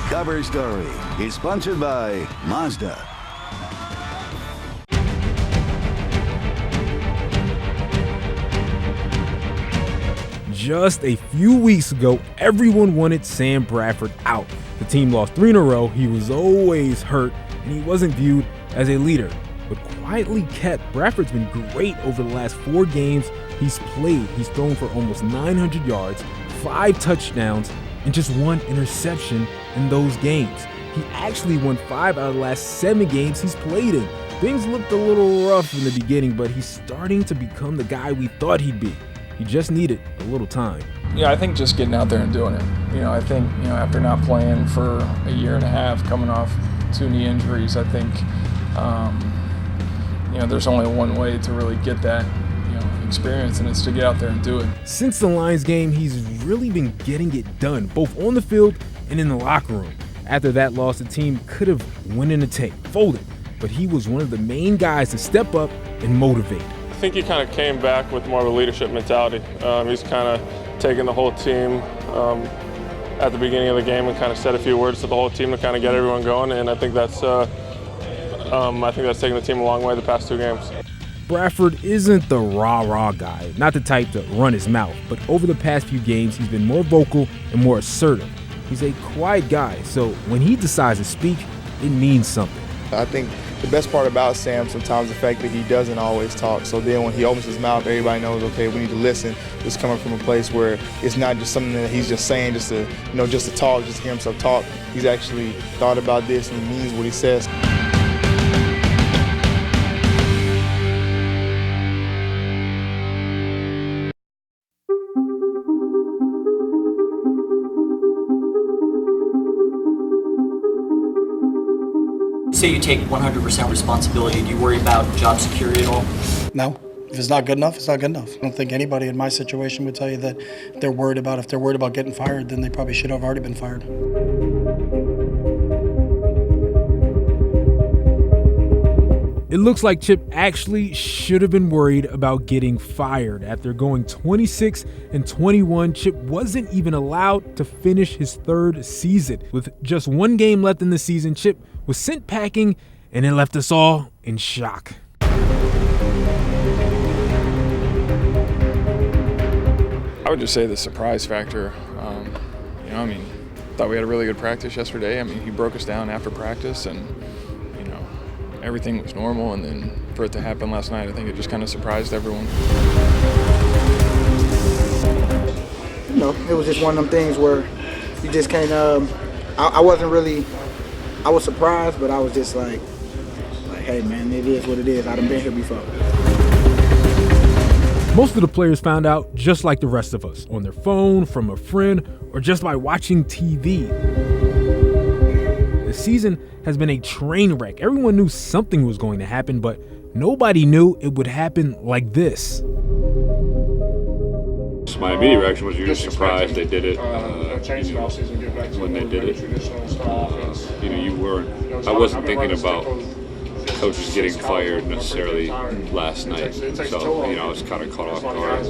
Cover Story is sponsored by Mazda. Just a few weeks ago, everyone wanted Sam Bradford out. The team lost 3 in a row, he was always hurt, and he wasn't viewed as a leader. But quietly kept, Bradford's been great over the last 4 games he's played. He's thrown for almost 900 yards, 5 touchdowns, and just 1 interception in those games. He actually won 5 out of the last 7 games he's played in. Things looked a little rough in the beginning, but he's starting to become the guy we thought he'd be. He just needed a little time. Yeah, I think just getting out there and doing it. I think, after not playing for a year and a half, coming off 2 knee injuries, I think, there's only one way to really get that, experience, and it's to get out there and do it. Since the Lions game, he's really been getting it done, both on the field and in the locker room. After that loss, the team could have went in the tank, folded, but he was one of the main guys to step up and motivate. I think he kind of came back with more of a leadership mentality. He's kind of taken the whole team at the beginning of the game and kind of said a few words to the whole team to kind of get everyone going, and I think that's taken the team a long way the past 2 games. Bradford isn't the rah-rah guy, not the type to run his mouth, but over the past few games, he's been more vocal and more assertive. He's a quiet guy, so when he decides to speak, it means something. I think the best part about Sam sometimes the fact that he doesn't always talk. So then when he opens his mouth, everybody knows, okay, we need to listen. It's coming from a place where it's not just something that he's just saying just to talk, just to hear himself talk. He's actually thought about this and he means what he says. Say you take 100% responsibility, do you worry about job security at all? No. If it's not good enough, it's not good enough. I don't think anybody in my situation would tell you that if they're worried about getting fired, then they probably should have already been fired. It looks like Chip actually should have been worried about getting fired. After going 26-21, Chip wasn't even allowed to finish his 3rd season. With just 1 game left in the season, Chip was sent packing, and it left us all in shock. I would just say the surprise factor. Thought we had a really good practice yesterday. He broke us down after practice, and everything was normal, and then for it to happen last night, I think it just kind of surprised everyone. It was just one of them things where you just can't, I was surprised, but I was just like, hey man, it is what it is. I done been here before. Most of the players found out just like the rest of us, on their phone, from a friend, or just by watching TV. The season has been a train wreck. Everyone knew something was going to happen, but nobody knew it would happen like this. My immediate reaction was you're just surprised they did it when they did it. I wasn't thinking about coaches getting fired necessarily last night, so I was kind of caught off guard.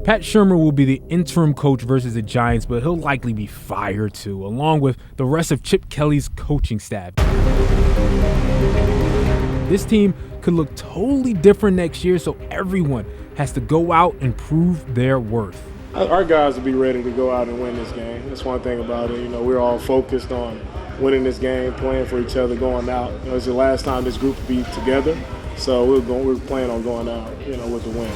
Pat Shurmur will be the interim coach versus the Giants, but he'll likely be fired too, along with the rest of Chip Kelly's coaching staff. This team could look totally different next year, so everyone has to go out and prove their worth. Our guys will be ready to go out and win this game. That's one thing about it. We're all focused on winning this game, playing for each other, going out. It's the last time this group will be together, so we're planning on going out, with the win.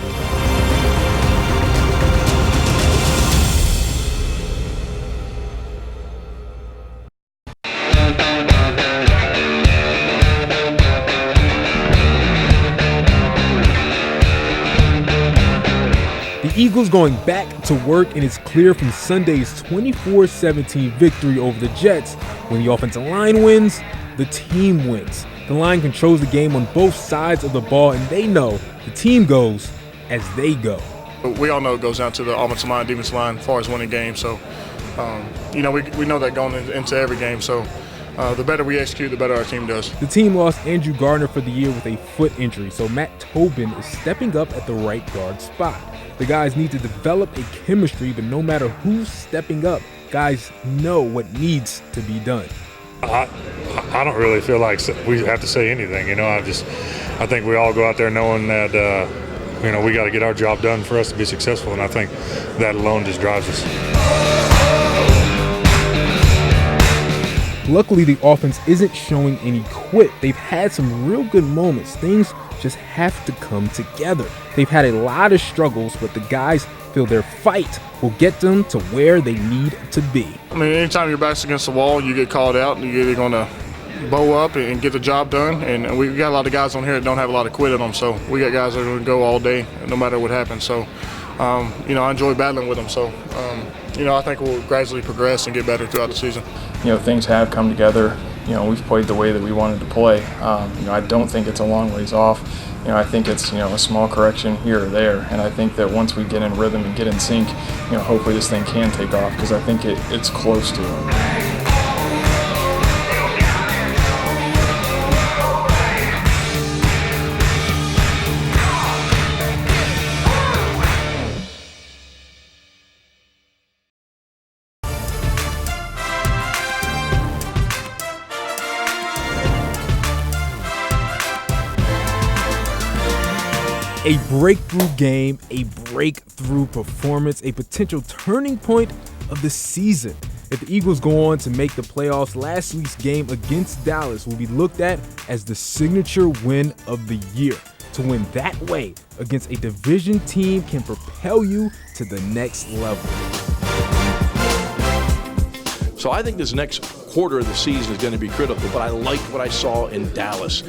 The Eagles going back to work, and it's clear from Sunday's 24-17 victory over the Jets. When the offensive line wins, the team wins. The line controls the game on both sides of the ball, and they know the team goes as they go. We all know it goes down to the offensive line, defensive line as far as winning games. So, we know that going into every game. So, the better we execute, the better our team does. The team lost Andrew Gardner for the year with a foot injury, so Matt Tobin is stepping up at the right guard spot. The guys need to develop a chemistry, but no matter who's stepping up, Guys know what needs to be done. I don't really feel like we have to say anything. I think we all go out there knowing that, we got to get our job done for us to be successful, and I think that alone just drives us. Luckily, the offense isn't showing any quit. They've had some real good moments. Things just have to come together. They've had a lot of struggles, but the guys feel their fight will get them to where they need to be. I mean, anytime your back's against the wall, you get called out, and you're either going to bow up and get the job done. And we got a lot of guys on here that don't have a lot of quit in them, so we got guys that are going to go all day no matter what happens. So, I enjoy battling with them. So, I think we'll gradually progress and get better throughout the season. Things have come together. We've played the way that we wanted to play. I don't think it's a long ways off. I think it's, a small correction here or there. And I think that once we get in rhythm and get in sync, hopefully this thing can take off, because I think it's close to it. A breakthrough game, a breakthrough performance, a potential turning point of the season. If the Eagles go on to make the playoffs, last week's game against Dallas will be looked at as the signature win of the year. To win that way against a division team can propel you to the next level. So I think this next quarter of the season is going to be critical, but I liked what I saw in Dallas.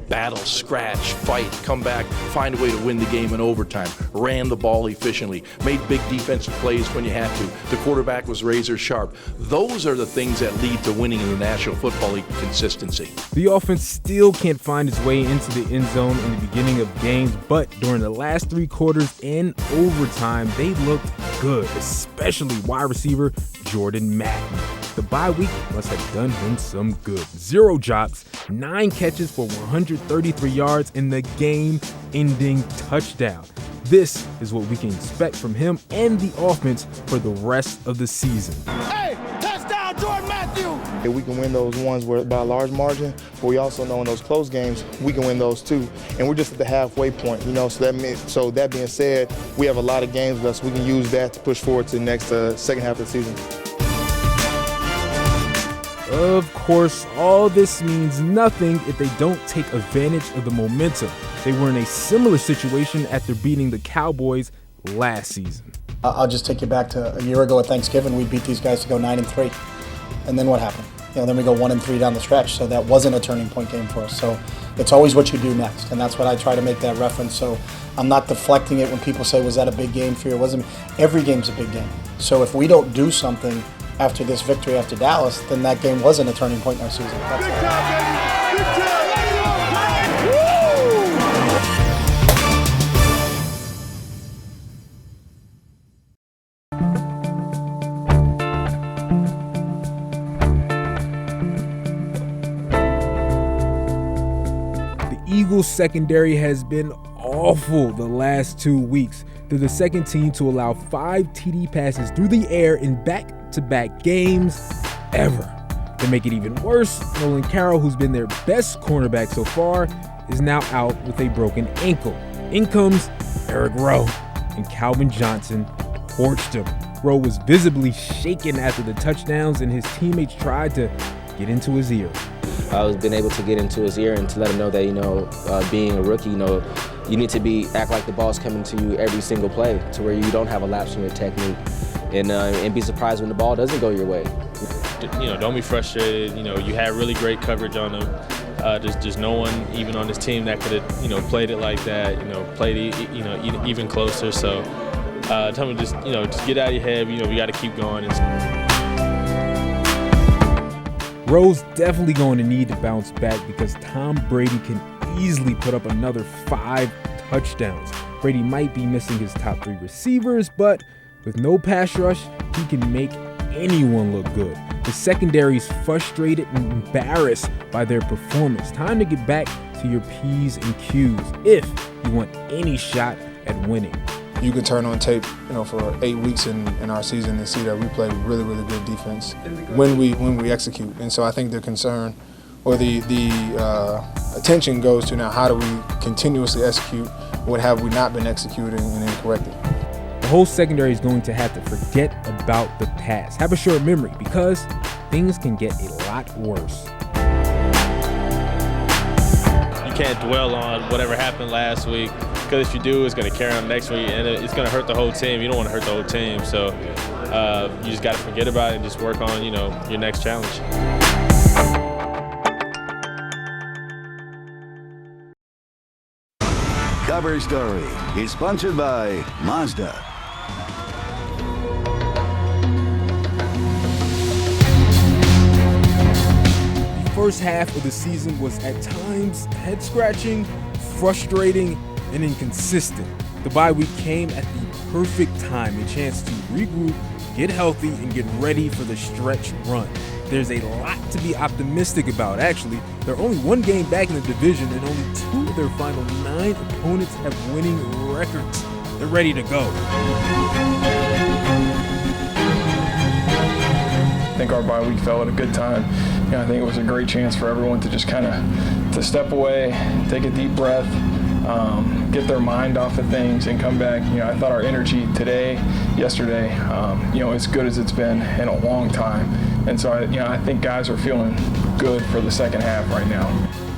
Battle, scratch, fight, come back, find a way to win the game in overtime, ran the ball efficiently, made big defensive plays when you had to. The quarterback was razor sharp. Those are the things that lead to winning in the National Football League, consistency. The offense still can't find its way into the end zone in the beginning of games, but during the last 3 quarters and overtime, they looked good, especially wide receiver Jordan Madden. The bye week must have done him some good. 0 drops, 9 catches for 133 yards, and the game-ending touchdown. This is what we can expect from him and the offense for the rest of the season. Hey, touchdown, Jordan Matthew! If we can win those ones by a large margin, but we also know in those close games, we can win those too. And we're just at the halfway point, so that being said, we have a lot of games with us. We can use that to push forward to the next second half of the season. Of course, all this means nothing if they don't take advantage of the momentum. They were in a similar situation after beating the Cowboys last season. I'll just take you back to a year ago at Thanksgiving. We beat these guys to go 9-3. And then what happened? Then we go 1-3 down the stretch. So that wasn't a turning point game for us. So it's always what you do next. And that's what I try to make that reference. So I'm not deflecting it when people say, was that a big game for you? It wasn't. Every game's a big game. So if we don't do something after this victory after Dallas, then that game wasn't a turning point in our season. The Eagles secondary has been awful the last 2 weeks. They're the second team to allow 5 TD passes through the air in back-to-back games ever. To make it even worse, Nolan Carroll, who's been their best cornerback so far, is now out with a broken ankle. In comes Eric Rowe, and Calvin Johnson torched him. Rowe was visibly shaken after the touchdowns, and his teammates tried to get into his ear. I was been able to get into his ear and to let him know that, being a rookie, you need to act like the ball's coming to you every single play, to where you don't have a lapse in your technique, and be surprised when the ball doesn't go your way. Don't be frustrated. You had really great coverage on him. There's no one even on this team that could have, played it like that. Played it, even closer. So tell me, just get out of your head. We got to keep going. Rowe's definitely going to need to bounce back because Tom Brady can easily put up another 5 touchdowns. Brady might be missing his top 3 receivers, but with no pass rush, he can make anyone look good. The secondary's frustrated and embarrassed by their performance. Time to get back to your P's and Q's if you want any shot at winning. you can turn on tape, for 8 weeks in our season and see that we play really, really good defense when we execute. And so I think the concern or the attention goes to now, how do we continuously execute? What have we not been executing and then correct it? The whole secondary is going to have to forget about the past, have a short memory, because things can get a lot worse. You can't dwell on whatever happened last week, because if you do, it's going to carry on next week, and it's going to hurt the whole team. You don't want to hurt the whole team, so you just got to forget about it and just work on, your next challenge. Cover Story is sponsored by Mazda. The first half of the season was at times head-scratching, frustrating, and inconsistent. The bye week came at the perfect time, a chance to regroup, get healthy, and get ready for the stretch run. There's a lot to be optimistic about, actually. They're only one game back in the division, and only 2 of their final 9 opponents have winning records. They're ready to go. I think our bye week fell at a good time. I think it was a great chance for everyone to just kind of to step away, take a deep breath, get their mind off of things and come back. I thought our energy yesterday, as good as it's been in a long time. And so I think guys are feeling good for the second half right now.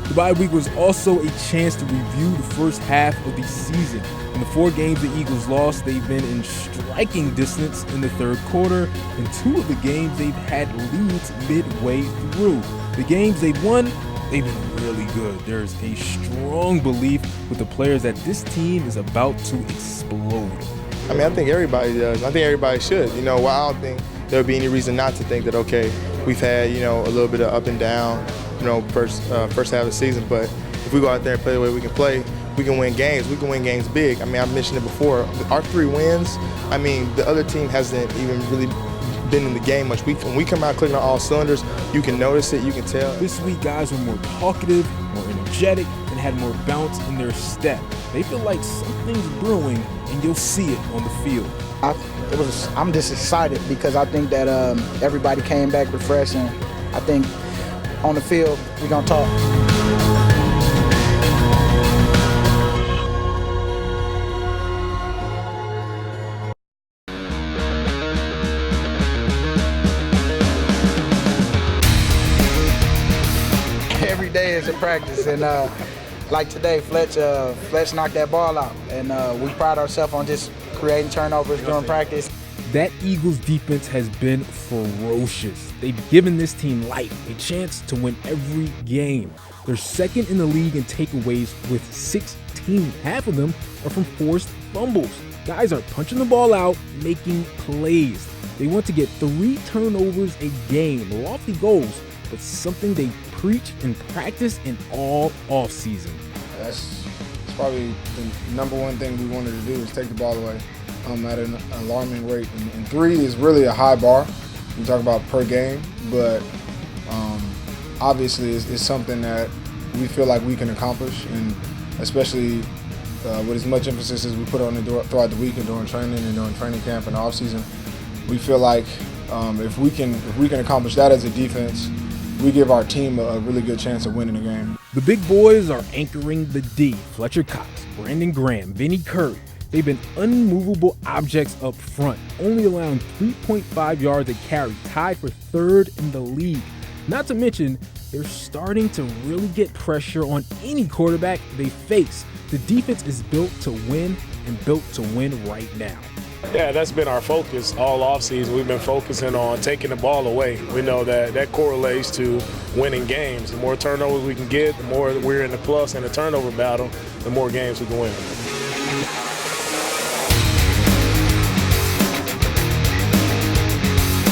The bye week was also a chance to review the first half of the season. In the 4 games the Eagles lost, they've been in striking distance in the third quarter. In 2 of the games, they've had leads midway through. The games they've won, they've been really good. There's a strong belief with the players that this team is about to explode. I think everybody does. I think everybody should. I don't think there would be any reason not to think that, okay, we've had, a little bit of up and down, first half of the season, but if we go out there and play the way we can play, we can win games. We can win games big. I mentioned it before. Our 3 wins, the other team hasn't even really been in the game much. When we come out clicking on all cylinders, you can notice it, you can tell. This week, guys were more talkative, more energetic, and had more bounce in their step. They feel like something's brewing, and you'll see it on the field. I'm just excited because I think that everybody came back refreshed, and I think on the field we're gonna talk. Every day is a practice, and like today, Fletch knocked that ball out, and we pride ourselves on just creating turnovers during practice. That Eagles defense has been ferocious. They've given this team life, a chance to win every game. They're second in the league in takeaways with 16. Half of them are from forced fumbles. Guys are punching the ball out, making plays. They want to get 3 turnovers a game, lofty goals, but something they preach and practice in all offseason. That's probably the number one thing we wanted to do is take the ball away at an alarming rate. And 3 is really a high bar. We talk about per game, but obviously it's something that we feel like we can accomplish, and especially with as much emphasis as we put on it throughout the week and during training camp and off season. We feel like if we can accomplish that as a defense, we give our team a really good chance of winning the game. The big boys are anchoring the D. Fletcher Cox, Brandon Graham, Vinny Curry. They've been unmovable objects up front, only allowing 3.5 yards a carry, tied for 3rd in the league. Not to mention, they're starting to really get pressure on any quarterback they face. The defense is built to win and built to win right now. Yeah, that's been our focus all offseason. We've been focusing on taking the ball away. We know that correlates to winning games. The more turnovers we can get, the more we're in the plus in the turnover battle, the more games we can win.